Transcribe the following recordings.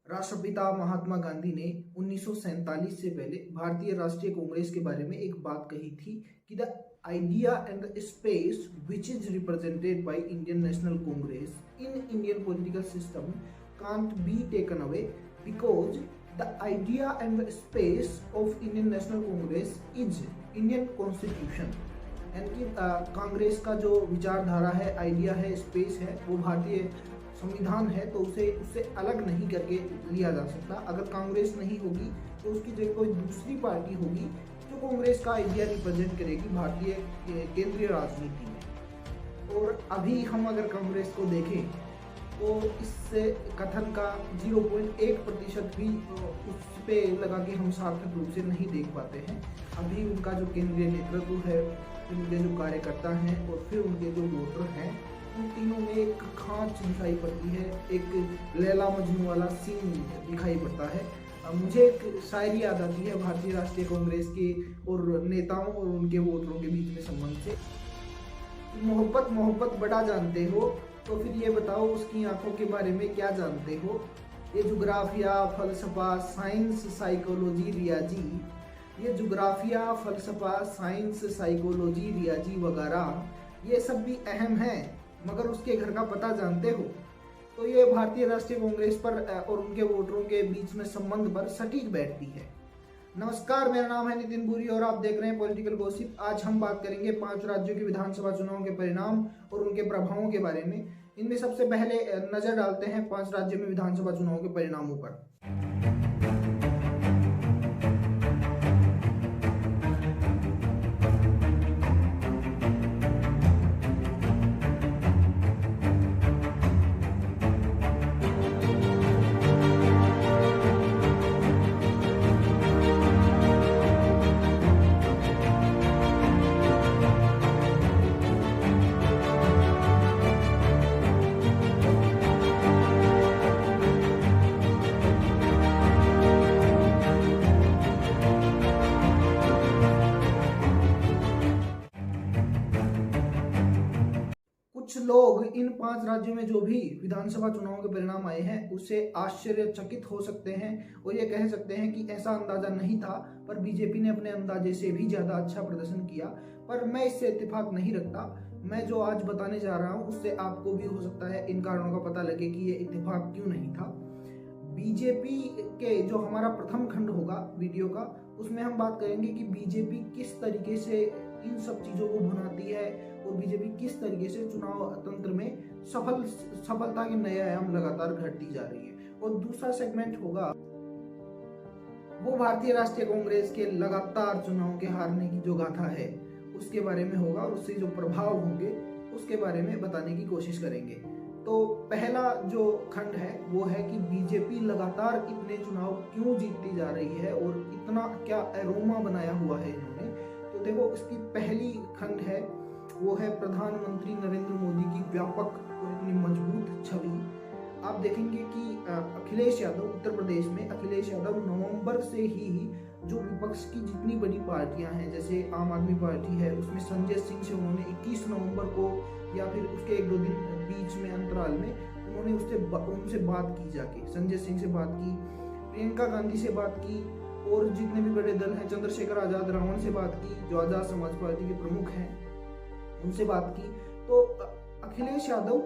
राष्ट्रपिता महात्मा गांधी ने 1947 से पहले भारतीय राष्ट्रीय कांग्रेस के बारे में एक बात कही थी कि the idea and the space which is represented by Indian national Congress in Indian political system can't be taken away because the idea and the space of Indian national Congress is Indian constitution. यानी कि कांग्रेस का जो विचारधारा है, idea है, space है, वो भारतीय संविधान है, तो उसे उससे अलग नहीं करके लिया जा सकता। अगर कांग्रेस नहीं होगी तो उसकी जगह कोई दूसरी पार्टी होगी जो कांग्रेस का आइडिया रिप्रेजेंट करेगी भारतीय केंद्रीय राजनीति में। और अभी हम अगर कांग्रेस को देखें तो इससे कथन का 0.1% भी उस पे लगा के हम सार्थक रूप से नहीं देख पाते हैं। अभी उनका जो केंद्रीय नेतृत्व है, उनके जो कार्यकर्ता हैं और फिर उनके जो वोटर हैं, उन तीनों में एक खांच दिखाई पड़ती है, एक लैला मजनू वाला सीन दिखाई पड़ता है। मुझे एक शायरी याद आती है भारतीय राष्ट्रीय कांग्रेस के और नेताओं और उनके वोटरों के बीच में संबंध से। मोहब्बत मोहब्बत बड़ा जानते हो तो फिर ये बताओ उसकी आंखों के बारे में क्या जानते हो। ये जुग्राफिया, फलसफा, साइंस, साइकोलॉजी, रियाजी, ये जुग्राफिया, फलसफा, साइंस, साइकोलॉजी, रियाजी वगैरह ये सब भी अहम है, मगर उसके घर का पता जानते हो। तो ये भारतीय राष्ट्रीय कांग्रेस पर और उनके वोटरों के बीच में संबंध पर सटीक बैठती है। नमस्कार, मेरा नाम है नितिन पुरी और आप देख रहे हैं पॉलिटिकल गॉसिप। आज हम बात करेंगे 5 राज्यों के विधानसभा चुनाव के परिणाम और उनके प्रभावों के बारे में। इनमें सबसे पहले नजर डालते हैं 5 राज्यों में विधानसभा चुनाव के परिणामों पर। कुछ लोग इन 5 राज्यों में जो भी विधानसभा चुनाव के परिणाम आए हैं उससे आश्चर्यचकित हो सकते हैं और ये कह सकते हैं कि ऐसा अंदाजा नहीं था, पर बीजेपी ने अपने अंदाजे से भी ज्यादा अच्छा प्रदर्शन किया। पर मैं इससे इत्तेफाक नहीं रखता। मैं जो आज बताने जा रहा हूँ उससे आपको भी हो सकता है इन कारणों का पता लगे कि ये इत्तेफाक क्यों नहीं था। बीजेपी के जो हमारा प्रथम खंड होगा वीडियो का, उसमें हम बात करेंगे कि बीजेपी किस तरीके से इन सब चीजों को भुनाती है और बीजेपी किस तरीके से चुनाव तंत्र में सफलता के नए आयाम लगातार घटती जा रही है। और दूसरा सेगमेंट होगा वो भारतीय राष्ट्रीय कांग्रेस के लगातार चुनाव के हारने की जो गाथा है उसके बारे में होगा और उससे जो प्रभाव होंगे उसके बारे में बताने की कोशिश करेंगे। तो पहला जो खंड है वो है कि बीजेपी लगातार इतने चुनाव क्यों जीतती जा रही है और इतना क्या एरोमा बनाया हुआ है इन्होंने। तो देखो, इसकी पहली खंड है वो है प्रधानमंत्री नरेंद्र मोदी की व्यापक और इतनी मजबूत छवि। आप देखेंगे कि अखिलेश यादव, उत्तर प्रदेश में अखिलेश यादव नवंबर से ही जो विपक्ष की जितनी बड़ी पार्टियां हैं, जैसे आम आदमी पार्टी है, उसमें संजय सिंह से उन्होंने 21 नवंबर को या फिर उसके 1-2 दिन बीच में अंतराल में उन्होंने उनसे बात की, जाके संजय सिंह से बात की, प्रियंका गांधी से बात की और जितने भी बड़े दल हैं, चंद्रशेखर आजाद रावण से बात की जो आजाद समाज पार्टी के प्रमुख हैं, उनसे बात की। तो अखिलेश यादव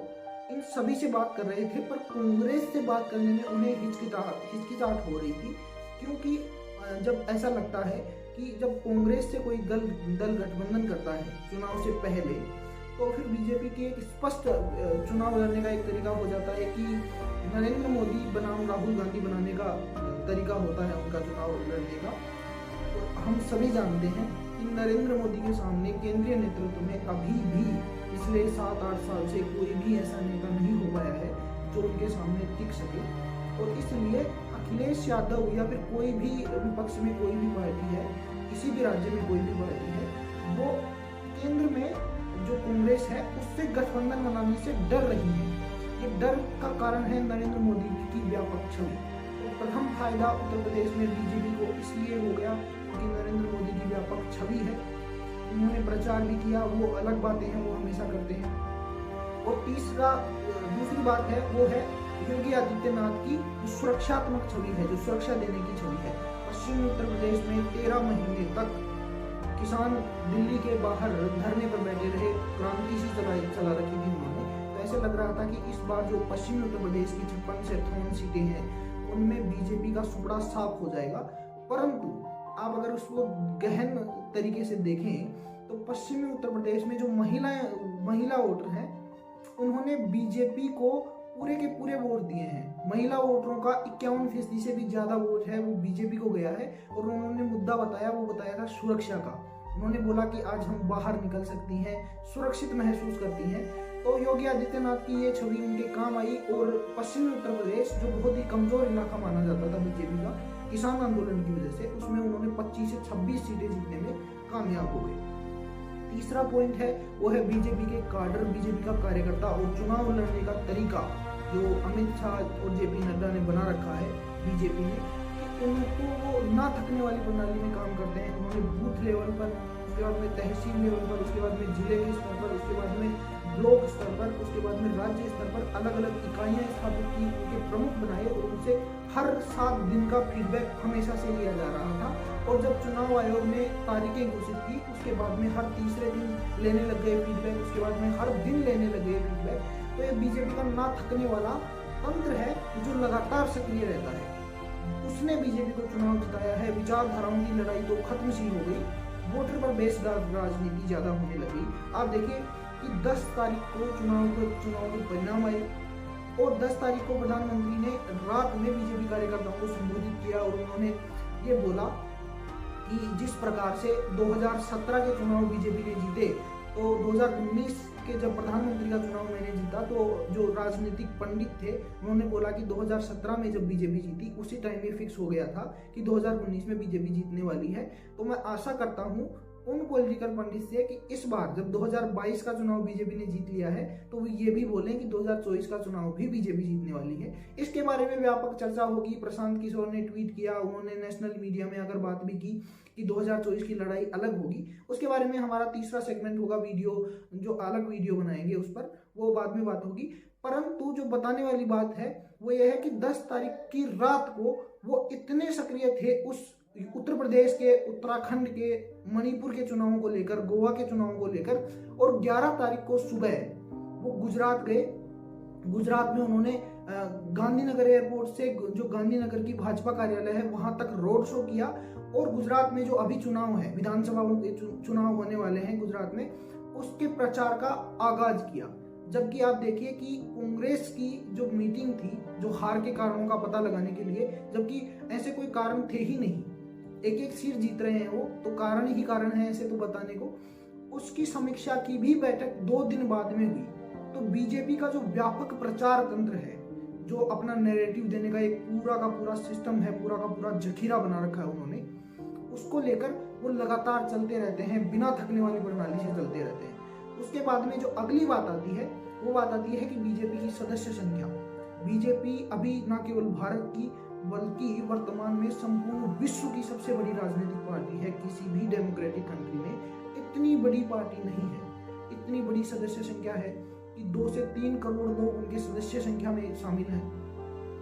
इन सभी से बात कर रहे थे, पर कांग्रेस से बात करने में उन्हें हिचकिचाहट हो रही थी, क्योंकि जब ऐसा लगता है कि जब कांग्रेस से कोई दल गठबंधन करता है चुनाव से पहले, तो फिर बीजेपी की एक स्पष्ट चुनाव लड़ने का एक तरीका हो जाता है कि नरेंद्र मोदी बनाम राहुल गांधी बनाने का तरीका होता है उनका चुनाव लड़ने का। तो हम सभी जानते हैं कि नरेंद्र मोदी के सामने केंद्रीय नेतृत्व में अभी भी पिछले 7-8 साल से कोई भी ऐसा नेता नहीं हो पाया है जो उनके सामने टिक सके। और इसलिए अखिलेश यादव या फिर कोई भी विपक्ष में कोई भी पार्टी है, किसी भी राज्य में कोई भी पार्टी है, वो केंद्र में जो कांग्रेस है उससे गठबंधन बनाने से डर रही है। ये डर का कारण है नरेंद्र मोदी की व्यापक छवि। तो प्रथम फायदा उत्तर प्रदेश में बीजेपी को इसलिए हो गया क्योंकि नरेंद्र मोदी की व्यापक छवि है, उन्होंने प्रचार भी किया, वो अलग बातें हैं, वो हमेशा करते हैं। और दूसरी बात है वो है योगी आदित्यनाथ की जो सुरक्षात्मक छवि है, जो सुरक्षा देने की छवि है। पश्चिमी उत्तर प्रदेश में 13 महीने तक किसान दिल्ली के बाहर धरने पर बैठे रहे, क्रांति सी चला रखी थी उन्होंने। तो ऐसे लग रहा था कि इस बार जो पश्चिमी उत्तर प्रदेश की 56 से 58 सीटें हैं उनमें बीजेपी का सुपड़ा साफ हो जाएगा। परंतु आप अगर उसको गहन तरीके से देखें तो पश्चिमी उत्तर प्रदेश में जो महिला वोटर हैं उन्होंने बीजेपी को पूरे के पूरे वोट दिए हैं। महिला वोटरों का 51% से भी ज्यादा वोट है वो बीजेपी को गया है। और उन्होंने मुद्दा बताया, वो बताया था सुरक्षा का। उन्होंने बोला कि आज हम बाहर निकल सकती हैं, सुरक्षित महसूस करती हैं। तो योगी आदित्यनाथ की ये छवि उनके काम आई। और पश्चिमी उत्तर प्रदेश जो बहुत ही कमजोर इलाका माना जाता था बीजेपी का किसान आंदोलन की वजह से, उसमें उन्होंने 25 से 26 सीटें जीतने में कामयाब हो गए। तीसरा पॉइंट है वो है बीजेपी के काडर, बीजेपी का कार्यकर्ता और चुनाव लड़ने का तरीका जो अमित शाह और जेपी नड्डा ने बना रखा है बीजेपी ने, कि उनको वो ना थकने वाली प्रणाली में काम करते हैं। उन्होंने बूथ लेवल पर, उसके बाद में तहसील लेवल पर, उसके बाद में जिले के स्तर पर, उसके बाद में ब्लॉक स्तर पर, उसके बाद में राज्य स्तर पर अलग अलग इकाइयां स्थापित की, उनके प्रमुख बनाए और उनसे हर 7 दिन का फीडबैक हमेशा से लिया जा रहा था। और जब चुनाव आयोग ने तारीखें घोषित की उसके बाद में हर तीसरे दिन लेने लग गए फीडबैक, उसके बाद में हर दिन लेने लग गए फीडबैक। तो ये बीजेपी का ना थकने वाला तंत्र है जो लगातार सक्रिय रहता है। उसने बीजेपी को चुनाव जिताया है। विचारधाराओं की लड़ाई तो खत्म सी हो गई, वोटर पर बेस्ड राजनीति ज्यादा होने लगी। आप देखिए कि 10 तारीख को चुनाव के परिणाम आए और 10 तारीख को प्रधानमंत्री ने रात में बीजेपी कार्यकर्ताओं को संबोधित किया और उन्होंने ये बोला कि जिस प्रकार से 2017 के चुनाव बीजेपी ने जीते, तो 2019 के जब प्रधानमंत्री का चुनाव मैंने जीता तो जो राजनीतिक पंडित थे उन्होंने बोला कि 2017 में जब बीजेपी जीती उसी टाइम ये फिक्स हो गया था कि 2019 में बीजेपी जीतने वाली है। तो मैं आशा करता हूं उन पॉलिटिकल पंडित से कि इस बार जब 2022 का चुनाव बीजेपी ने जीत लिया है तो वो ये भी बोलें कि 2024 का चुनाव भी बीजेपी जीतने वाली है। इसके बारे में व्यापक चर्चा होगी। प्रशांत किशोर ने ट्वीट किया, उन्होंने नेशनल मीडिया में आकर बात भी की कि 2024 की लड़ाई अलग होगी। उसके बारे में हमारा तीसरा सेगमेंट होगा, वीडियो जो अलग वीडियो बनाएंगे उस पर, वो बाद में बात होगी। परंतु जो बताने वाली बात है वो ये है कि 10 तारीख की रात को वो इतने सक्रिय थे उस उत्तर प्रदेश के, उत्तराखंड के, मणिपुर के चुनावों को लेकर, गोवा के चुनावों को लेकर, और 11 तारीख को सुबह वो गुजरात गए। गुजरात में उन्होंने गांधीनगर एयरपोर्ट से जो गांधीनगर की भाजपा कार्यालय है वहां तक रोड शो किया और गुजरात में जो अभी चुनाव है, विधानसभाओं के चुनाव होने वाले हैं गुजरात में, उसके प्रचार का आगाज किया। जबकि आप देखिए कि कांग्रेस की जो मीटिंग थी, जो हार के कारणों का पता लगाने के लिए, जबकि ऐसे कोई कारण थे ही नहीं, एक सीट जीत रहे हैं वो, तो कारण ही कारण है ऐसे तो बताने को, उसकी समीक्षा की भी बैठक 2 दिन बाद में हुई। तो बीजेपी का जो व्यापक प्रचार तंत्र है, जो अपना नैरेटिव देने का एक पूरा का पूरा सिस्टम है, पूरा का पूरा जखीरा बना रखा है उन्होंने, उसको लेकर वो लगातार चलते रहते हैं, बिना थकने वाली प्रणाली से चलते रहते हैं। उसके बाद में जो अगली बात आती है वो बात आती है कि बीजेपी की सदस्य संख्या। बीजेपी अभी न केवल भारत की बल्कि वर्तमान में संपूर्ण विश्व की सबसे बड़ी राजनीतिक पार्टी है। किसी भी डेमोक्रेटिक कंट्री में इतनी बड़ी पार्टी नहीं है। इतनी बड़ी सदस्य संख्या है कि 2 से 3 करोड़ लोग उनके सदस्य संख्या में शामिल हैं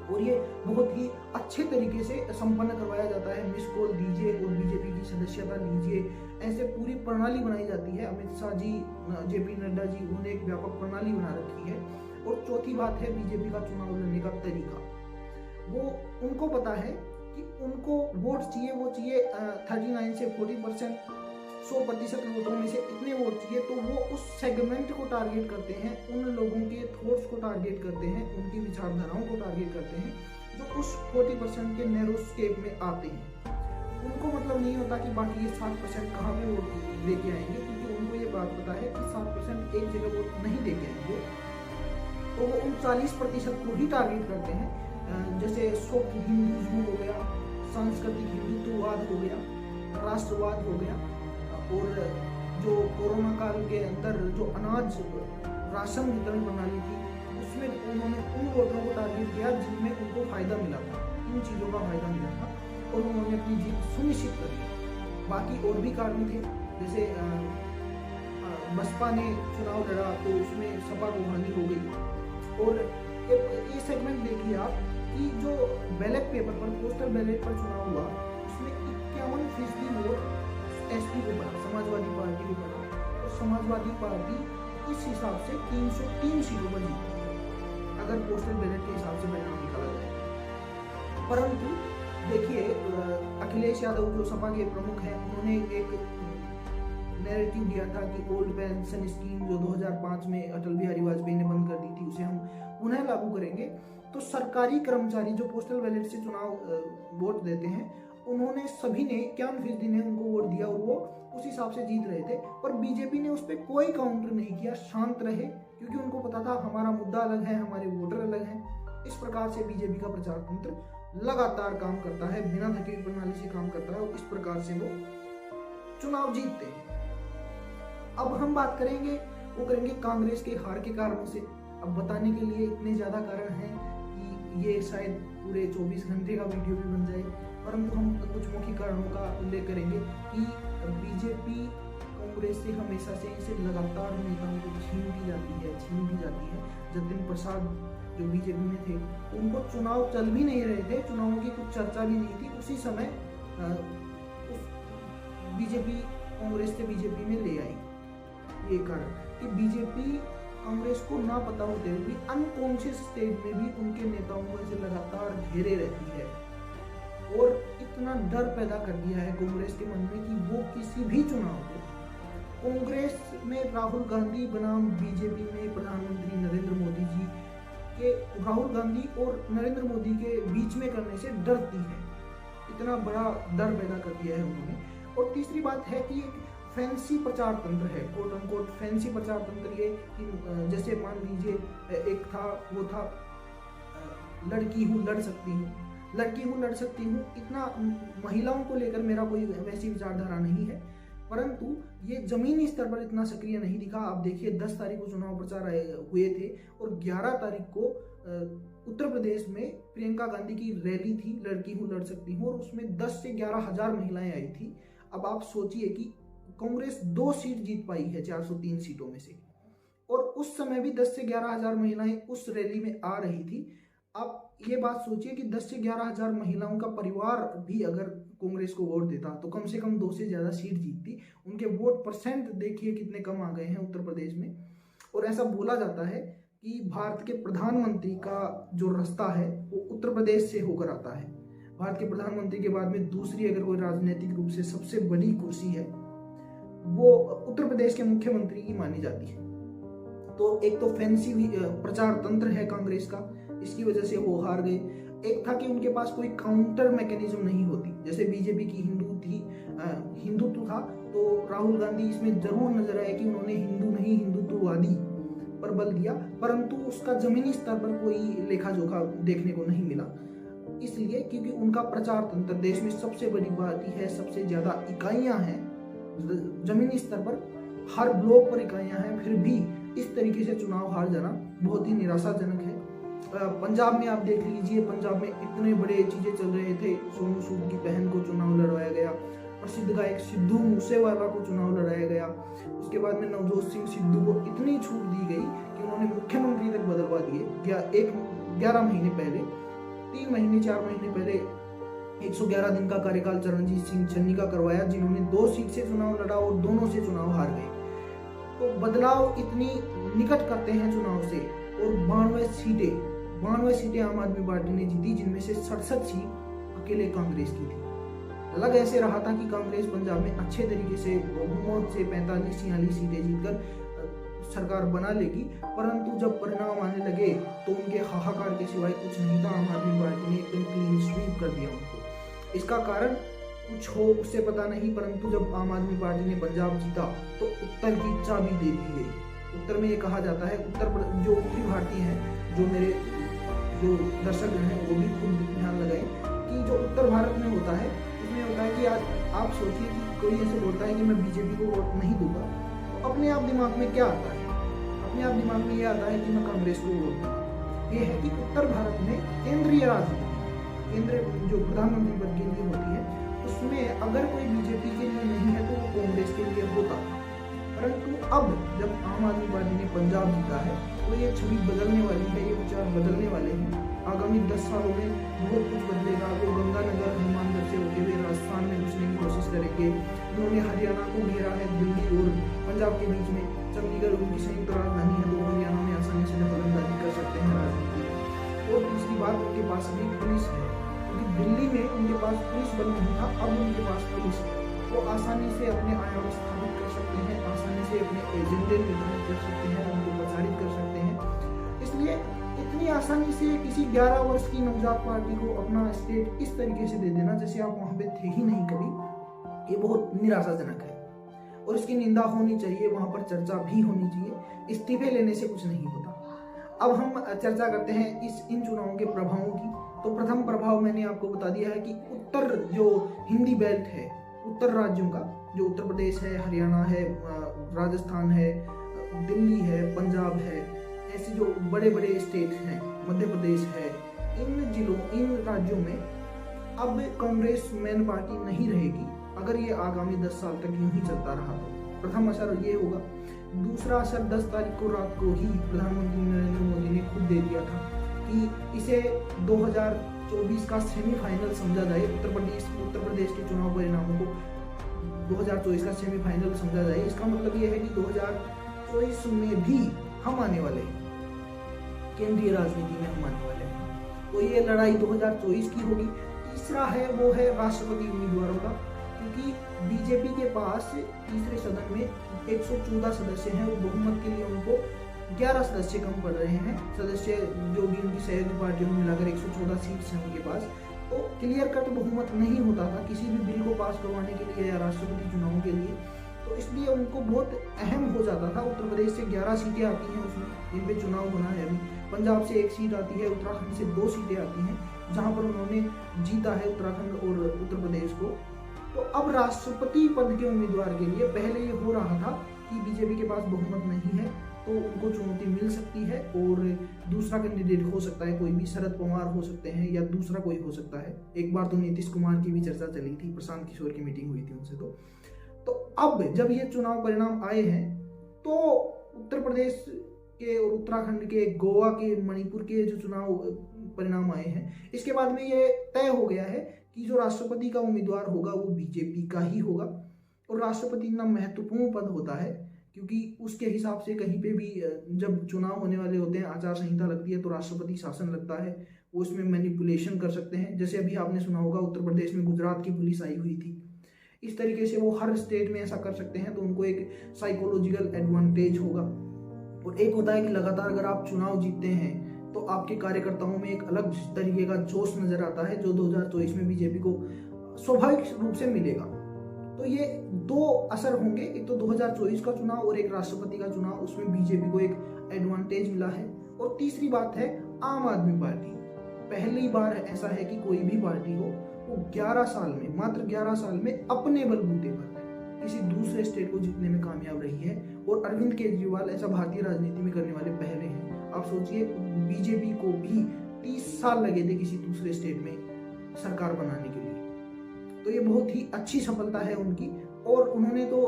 और ये बहुत ही अच्छे तरीके से संपन्न करवाया जाता है। मिस कॉल दीजिए और बीजेपी की सदस्यता लीजिए, ऐसे पूरी प्रणाली बनाई जाती है। अमित शाह जी, जेपी नड्डा जी, उन्होंने एक व्यापक प्रणाली बना रखी है। और चौथी बात है बीजेपी का चुनाव लड़ने का तरीका। वो उनको पता है कि उनको वोट चाहिए, वो चाहिए 39 से 40%, 100% वोटों में से इतने वोट चाहिए। तो वो उस सेगमेंट को टारगेट करते हैं, उन लोगों के थॉट्स को टारगेट करते हैं, उनकी विचारधाराओं को टारगेट करते हैं जो उस 40% के नैरो स्केप में आते हैं। उनको मतलब नहीं होता कि बाकी ये 60% कहाँ पे वोट लेके आएंगे, क्योंकि उनको ये बात पता है कि 60% एक जगह वोट नहीं लेके आएंगे। तो वो उन 40% को ही टारगेट करते हैं। जैसे सॉफ्ट हिंदुइज्म हो गया, सांस्कृतिक हिंदुत्ववाद हो गया, राष्ट्रवाद हो गया, और जो कोरोना काल के अंदर जो अनाज राशन वितरण प्रणाली थी उसमें उन्होंने उन वोटरों को टारगेट किया जिनमें उनको फायदा मिला था, इन चीज़ों का फायदा मिला था, और उन्होंने अपनी जीत सुनिश्चित कर ली। बाकी और भी कारण थे, जैसे बसपा ने चुनाव लड़ा तो उसमें सपा को हानि हो गई, और ये सेगमेंट देखिए आप कि जो बैलेट पेपर पर, पोस्टल बैलेट पर चुनाव हुआ, उसमें 51% वोट एसपी को पड़ा, समाजवादी पार्टी को पड़ा, और समाजवादी पार्टी इस हिसाब से 303 सीटों पर जीती है, अगर पोस्टल बैलेट के हिसाब से परिणाम निकाला जाए। परंतु देखिए, अखिलेश यादव जो सपा के प्रमुख हैं, उन्होंने एक नैरेटिव दिया था कि ओल्ड पेंशन स्कीम जो 2005 में अटल बिहारी वाजपेयी ने बंद कर दी थी, उसे हम पुनः लागू करेंगे। तो सरकारी कर्मचारी जो पोस्टल बैलेट से चुनाव वोट देते हैं, उन्होंने सभी ने 51% ने उनको वोट दिया और वो उस हिसाब से जीत रहे थे। पर बीजेपी ने उस पर कोई काउंटर नहीं किया, शांत रहे, क्योंकि उनको पता था हमारा मुद्दा अलग है, हमारे वोटर अलग हैं। इस प्रकार से बीजेपी का प्रचार तंत्र लगातार काम करता है, बिना धके प्रणाली से काम करता है, और इस प्रकार से वो चुनाव जीतते हैं। अब हम बात करेंगे कांग्रेस के हार के कारणों से। अब बताने के लिए इतने ज्यादा कारण हैं कि ये शायद पूरे 24 घंटे का वीडियो भी बन जाए, परंतु हम कुछ मुख्य कारणों का उल्लेख करेंगे कि बीजेपी कांग्रेस से हमेशा से इसे लगातार नेताओं को छीनती जाती है। जतिन प्रसाद जो बीजेपी में थे, उनको चुनाव चल भी नहीं रहे थे, चुनावों की कुछ चर्चा भी नहीं थी, उसी समय बीजेपी कांग्रेस से बीजेपी में ले आई। ये कारण कि बीजेपी कांग्रेस को ना पता होते हुए भी अनकॉन्शियस स्टेज में भी उनके नेताओं को ऐसे लगातार घेरे रहती है, और इतना डर पैदा कर दिया है कांग्रेस के मन में कि वो किसी भी चुनाव को, कांग्रेस में राहुल गांधी बनाम बीजेपी में प्रधानमंत्री नरेंद्र मोदी जी के, राहुल गांधी और नरेंद्र मोदी के बीच में करने से डरती है। इतना बड़ा डर पैदा कर दिया है उन्होंने। और तीसरी बात है कि फैंसी प्रचार तंत्र है, कोट अनकोट फैंसी प्रचार तंत्र, ये कि जैसे मान लीजिए एक था, वो था लड़की हूँ लड़ सकती हूँ। इतना महिलाओं को लेकर मेरा कोई वैसी विचारधारा नहीं है, परंतु ये जमीनी स्तर पर इतना सक्रिय नहीं दिखा। आप देखिए 10 तारीख को चुनाव प्रचार हुए थे, और 11 तारीख को उत्तर प्रदेश में प्रियंका गांधी की रैली थी, लड़की हूँ लड़ सकती हूँ, और उसमें 10 से 11 हजार महिलाएं आई थी। अब आप सोचिए कि कांग्रेस 2 सीट जीत पाई है 403 सीटों में से, और उस समय भी 10 से 11 हजार महिलाएं उस रैली में आ रही थी। आप ये बात सोचिए कि 10 से 11 हजार महिलाओं का परिवार भी अगर कांग्रेस को वोट देता तो कम से कम 2 से ज्यादा सीट जीतती। उनके वोट परसेंट देखिए कितने कम आ गए हैं उत्तर प्रदेश में। और ऐसा बोला जाता है कि भारत के प्रधानमंत्री का जो रास्ता है वो उत्तर प्रदेश से होकर आता है। भारत के प्रधानमंत्री के बाद में दूसरी अगर कोई राजनीतिक रूप से सबसे बड़ी कुर्सी है, वो उत्तर प्रदेश के मुख्यमंत्री की मानी जाती है। तो एक तो फैंसी प्रचार तंत्र है कांग्रेस का, इसकी वजह से वो हार गए। एक था कि उनके पास कोई काउंटर मैकेनिज्म नहीं होती, जैसे बीजेपी की हिंदुत्व था, तो राहुल गांधी इसमें जरूर नजर आए कि उन्होंने हिंदू नहीं हिंदुत्ववादी पर बल दिया, परंतु उसका जमीनी स्तर पर कोई लेखा जोखा देखने को नहीं मिला। इसलिए क्योंकि उनका प्रचार तंत्र, देश में सबसे बड़ी पार्टी है, सबसे ज्यादा इकाइयां हैं जमीनी स्तर पर, हर ब्लॉक पर इकाइयां हैं, फिर भी इस तरीके से चुनाव हार जाना बहुत ही निराशाजनक है। पंजाब में आप देख लीजिए, पंजाब में इतने बड़े चीजें चल रहे थे, सोनू सूद की बहन को चुनाव लड़वाया गया, प्रसिद्ध गायक सिद्धू मूसेवाला को चुनाव लड़ाया गया, उसके बाद में नवजोत सिंह सिद्धू को इतनी छूट दी गई कि उन्होंने मुख्यमंत्री तक बदलवा दिए। 11 महीने पहले, 3 महीने 4 महीने पहले 111 दिन का कार्यकाल चरणजीत सिंह चन्नी का करवाया, जिन्होंने 2 सीट से चुनाव लड़ा और दोनों से चुनाव हार गए। तो बदलाव इतनी निकट करते हैं चुनाव से, और 92 सीटें आम आदमी पार्टी ने जीती, जिनमें से 67 सीट अकेले कांग्रेस की थी। लग ऐसे रहा था कि कांग्रेस पंजाब में अच्छे तरीके से बहुमत से 45-46 सीटें जीतकर सरकार बना लेगी, परंतु जब परिणाम आने लगे तो उनके हाहाकार के सिवाय कुछ नहीं था। आम आदमी पार्टी ने एकदम क्लीन स्वीप कर दिया उनको। इसका कारण कुछ हो उससे पता नहीं, परंतु जब आम आदमी पार्टी ने पंजाब जीता तो उत्तर की चाबी दे दी गई। उत्तर में ये कहा जाता है, जो उत्तरी भारतीय हैं, जो मेरे जो दर्शक हैं, वो भी खुद ध्यान लगाएं कि जो उत्तर भारत में होता है, उसमें होता है कि आप सोचिए कि कोई ऐसे बोलता है कि मैं बीजेपी को वोट नहीं दूंगा, तो अपने आप दिमाग में क्या आता है? अपने आप दिमाग में ये आता है कि मैं कांग्रेस को वोट दूंगा। ये है कि उत्तर भारत में केंद्रीय राजनीति, जो प्रधानमंत्री पद के लिए होती है, उसमें अगर कोई बीजेपी के लिए नहीं है तो वो कांग्रेस के लिए होता। परंतु अब जब आम आदमी पार्टी ने पंजाब जीता है तो ये छवि बदलने वाली है, ये विचार बदलने वाले हैं। आगामी 10 सालों में बहुत कुछ बदलेगा। वो गंगानगर हनुमानगढ़ से होते हुए राजस्थान में घुसने की कोशिश करेंगे। उन्होंने हरियाणा को घेरा है, दिल्ली और पंजाब के बीच में। चंडीगढ़ उनकी संयुक्त राजधानी है, तो हरियाणा में आसानी से दखलंदाजी कर सकते हैं राजनीति में। और दूसरी बात, उनके पास अभी पुलिस है, क्योंकि दिल्ली में उनके पास पुलिस बल नहीं था, अब उनके पास पुलिस है। वो आसानी से अपने आयाम स्थापित कर सकते हैं, आसानी से अपने एजेंडे निर्धारित कर सकते हैं, उनको प्रचारित कर सकते हैं। इसलिए इतनी आसानी से किसी 11 वर्ष की नवजात पार्टी को अपना स्टेट इस तरीके से दे देना, जैसे आप वहां पे थे ही नहीं कभी, ये बहुत निराशाजनक है और इसकी निंदा होनी चाहिए, वहां पर चर्चा भी होनी चाहिए। इस्तीफे लेने से कुछ नहीं होता। अब हम चर्चा करते हैं इन चुनावों के प्रभावों की। तो प्रथम प्रभाव मैंने आपको बता दिया है कि उत्तर जो हिंदी बेल्ट है, उत्तर राज्यों का, जो उत्तर प्रदेश है, हरियाणा है, राजस्थान है, दिल्ली है, पंजाब है, ऐसे जो बड़े बड़े स्टेट हैं, मध्य प्रदेश है, इन राज्यों में अब कांग्रेस मेन पार्टी नहीं रहेगी अगर ये आगामी 10 साल तक यूं ही चलता रहा तो। प्रथम असर ये होगा। दूसरा असर 10 तारीख को रात को ही प्रधानमंत्री नरेंद्र मोदी ने खुद दे दिया था कि इसे 2024 का सेमीफाइनल समझा जाए। उत्तर प्रदेश के चुनाव परिणामों को 2024 का सेमीफाइनल समझा जाए। इसका मतलब ये है कि 2024 में भी हम आने वाले हैं, केंद्रीय राजनीति में हम आने वाले हैं। तो ये लड़ाई 2024 की होगी। तीसरा है वो है राष्ट्रपति उम्मीदवारों का, क्योंकि बीजेपी के पास तीसरे सदन में 114 सदस्य हैं, वो बहुमत के लिए उनको 11 सदस्य कम पड़ रहे हैं। सदस्य जो भी उनकी सहयोगी पार्टियों में मिलाकर 114 सीट्स हैं उनके पास। तो क्लियर कट बहुमत नहीं होता था किसी भी बिल को पास करवाने के लिए या राष्ट्रपति चुनाव के लिए। तो इसलिए उनको बहुत अहम हो जाता था। उत्तर प्रदेश से 11 सीटें आती हैं उसमें, जिन पे चुनाव होना है अभी। पंजाब से 1 सीट आती है, उत्तराखंड से 2 सीटें आती हैं, जहां पर उन्होंने जीता है उत्तराखंड और उत्तर प्रदेश को। तो अब राष्ट्रपति पद के उम्मीदवार के लिए पहले ये हो रहा था कि बीजेपी के पास बहुमत नहीं है, तो उनको चुनौती मिल सकती है और दूसरा कैंडिडेट हो सकता है, कोई भी शरद पवार हो सकते हैं या दूसरा कोई हो सकता है। एक बार तो नीतीश कुमार की भी चर्चा चली थी, प्रशांत किशोर की मीटिंग हुई थी उनसे। तो अब जब ये चुनाव परिणाम आए हैं तो उत्तर प्रदेश के और उत्तराखंड के, गोवा के, मणिपुर के जो चुनाव परिणाम आए हैं, इसके बाद में ये तय हो गया है कि जो राष्ट्रपति का उम्मीदवार होगा वो बीजेपी का ही होगा। और राष्ट्रपति इतना महत्वपूर्ण पद होता है क्योंकि उसके हिसाब से कहीं पे भी जब चुनाव होने वाले होते हैं, आचार संहिता लगती है, तो राष्ट्रपति शासन लगता है, वो उसमें मैनिपुलेशन कर सकते हैं। जैसे अभी आपने सुना होगा उत्तर प्रदेश में गुजरात की पुलिस आई हुई थी, इस तरीके से वो हर स्टेट में ऐसा कर सकते हैं। तो उनको एक साइकोलॉजिकल एडवांटेज होगा। और एक होता है कि लगातार अगर आप चुनाव जीतते हैं तो आपके कार्यकर्ताओं में एक अलग तरीके का जोश नजर आता है, जो 2024 में बीजेपी को स्वाभाविक रूप से मिलेगा। तो ये 2 असर होंगे, एक तो 2024 का चुनाव और एक राष्ट्रपति का चुनाव, उसमें बीजेपी को एक एडवांटेज मिला है। और तीसरी बात है आम आदमी पार्टी। पहली बार ऐसा है कि कोई भी पार्टी हो वो 11 साल में, मात्र 11 साल में अपने बलबूते पर किसी दूसरे स्टेट को जीतने में कामयाब रही है। और अरविंद केजरीवाल ऐसा भारतीय राजनीति में करने वाले पहले हैं। आप सोचिए, बीजेपी को भी 30 साल लगे थे किसी दूसरे स्टेट में सरकार बनाने के लिए। तो ये बहुत ही अच्छी सफलता है उनकी। और उन्होंने तो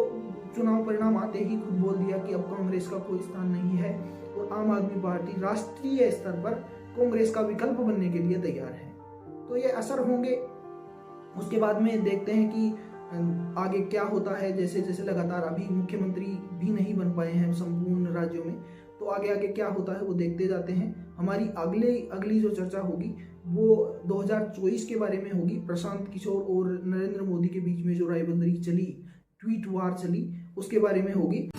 चुनाव परिणाम आते ही खुद बोल दिया कि अब कांग्रेस का कोई स्थान नहीं है और आम आदमी पार्टी राष्ट्रीय स्तर पर कांग्रेस का विकल्प बनने के लिए तैयार है। तो ये असर होंगे। उसके बाद में देखते हैं कि आगे क्या होता है। जैसे जैसे लगातार अभी मुख्यमंत्री भी नहीं बन पाए हैं संपूर्ण राज्यों में, तो आगे आगे क्या होता है वो देखते जाते हैं। हमारी अगली जो चर्चा होगी वो 2024 के बारे में होगी। प्रशांत किशोर और नरेंद्र मोदी के बीच में जो राइवलरी चली, ट्वीट वार चली, उसके बारे में होगी।